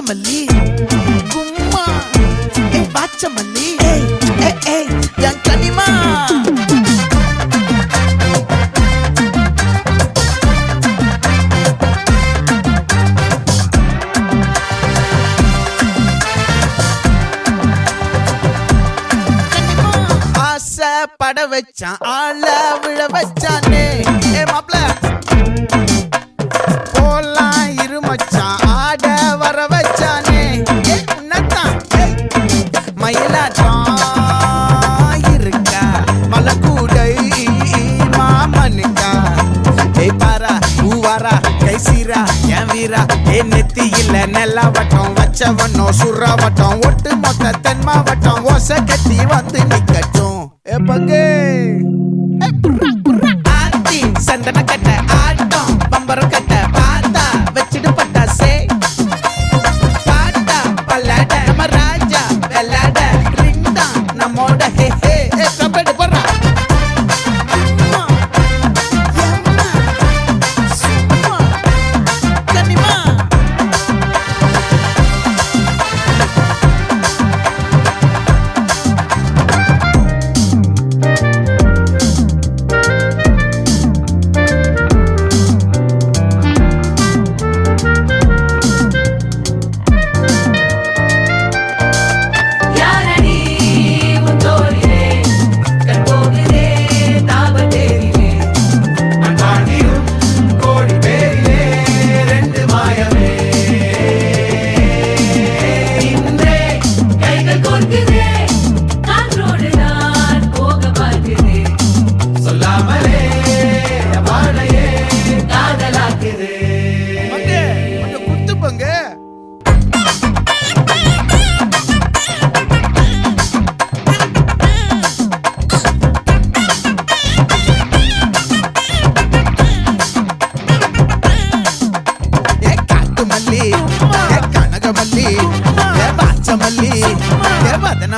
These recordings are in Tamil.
மல்லி கும்மா பாச்ச மல்லி என் கனிமா பட வச்சான் ஆள விழ வச்சானே மாப்ள போலாம் இருமச்சான் ஆட வர வச்சானே உன்னத்தான் மயிலாட்டம் இருக்கா மலக்கூடை மாமனுக்கா பாரா பூவாரா கைசீரா என் வீரா நெத்தி இல்ல நெல்லா வட்டம் வச்சவனோ சுறா வட்டம் ஒட்டு மொத்த தென் மாவட்டம் ஓசை கட்டி வந்து நிக்கட்டும் பங்கே ஆத்தி சந்தன கட்ட ஆட்டம் பம்பரம் கட்ட பாத்தா வச்சிடு பட்டாசே பாட்டா பல்லாட நம்ம ராஜா வெள்ளாட ரிங் தான் நம்மோட ஹே ஹே கபடி போறா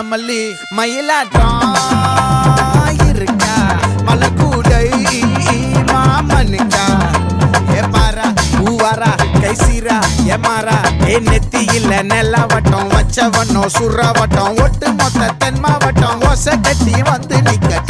மல்லி மயிலாட்டம் இருக்கா மலக்கூடை மாமனுக்கா பாரா பூவாரா கைசீரா மாறா நெத்தி இல்ல நெல்லா வட்டம் வச்சவனோ சுறா வட்டம் ஒட்டு மொத்த தென் மாவட்டம் ஓசை கட்டி வந்து நிக்க